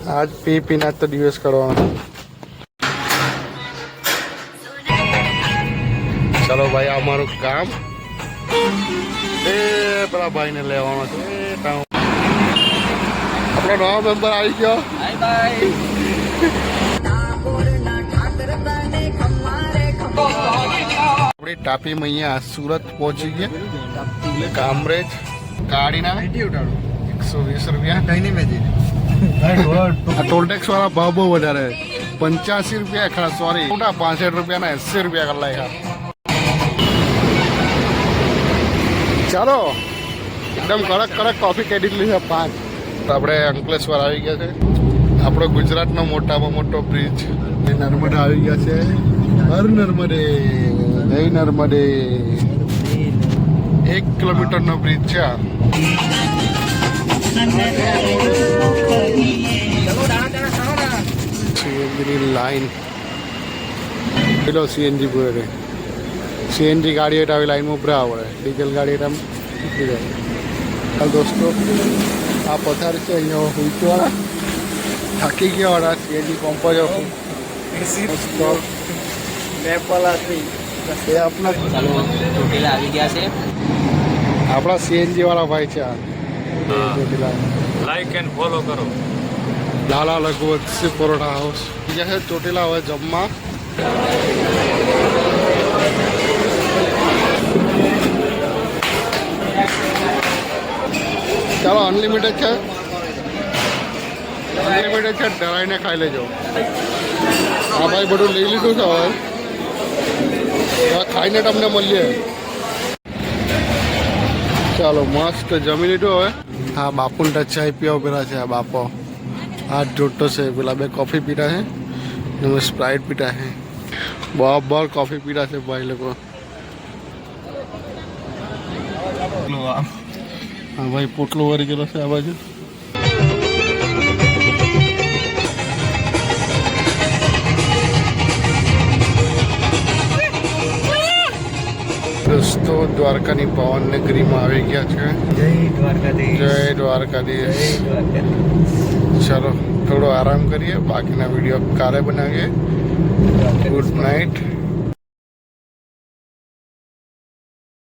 આજ પી પીને તો દિવસ કરવાનો. ચલો ભાઈ, આ અમારું કામ એ પેલા ભાઈને લેવાનો છે. આપણો નવો મેમ્બર આવી ગયો. આપણી ટાપીમાં અહીંયા સુરત પહોંચી ગયા. કામરેજ ગાડીના 120 રૂપિયા. ટોલ ટેક્સ વાળા ભાવ બહુ વધારે, 85 રૂપિયા ખરા. સોરી, 65 રૂપિયા 80 રૂપિયા કરી લાગ્યા. ચાલો, એકદમ કડક કડક કોફી કેડી લીધી છે 5. આપણે અંકલેશ્વર આવી ગયા છે. આપણો ગુજરાતનો મોટામાં મોટો બ્રિજ નર્મદા આવી ગયા છે. હર નર્મદે, જય નર્મદે. 1 કિલોમીટરનો બ્રિજ છે. સીએનજીની લાઈન પેલો સીએનજી પૂરે. સીએનજી ગાડી એટલે આવી લાઈનમાં ઉભરા આવડે, ડીઝલ ગાડી એટલે ઉભરી જાય. ચાલ દોસ્તો, આ પથારી છે અહીંયા હુઈચવાળા થાકી ગયા વાળા. સીએનજી પંપ જ આવી ગયા છે. આપણા સીએનજી વાળા ભાઈ છે. લાઈક એન્ડ ફોલો કરો. લાલા લઘુવંશી પરોઠા હાઉસ બીજા છે. ચોટીલા હવે જમવા. ચાલો, અનલિમિટેડ છે. અનલિમિટેડ છે, ડરાઈને ખાઈ લેજો. હા ભાઈ, બધું લઈ લીધું છે. હવે ખાઈને તમને મળીએ. ચાલો, મસ્ત જમી લીધું. હવે હા, બાપુને ચાય પીવા પેલા છે. આ બાપો હાથ જોડતો છે. પેલા 2 કોફી પીતા છે ને સ્પ્રાઇટ પીતા છે. બરાબર કોફી પીતા છે ભાઈ લોકો. હા ભાઈ, પોટલો વળી ગયેલો છે આ બાજુ. દોસ્તો, દ્વારકાની પાવન નગરીમાં આવી ગયા છે. જય દ્વારકાધીશ. જય દ્વારકાધીશ. ચલો, થોડો આરામ કરીએ. બાકીના વિડીયો કાલે બનાવીએ. Good night.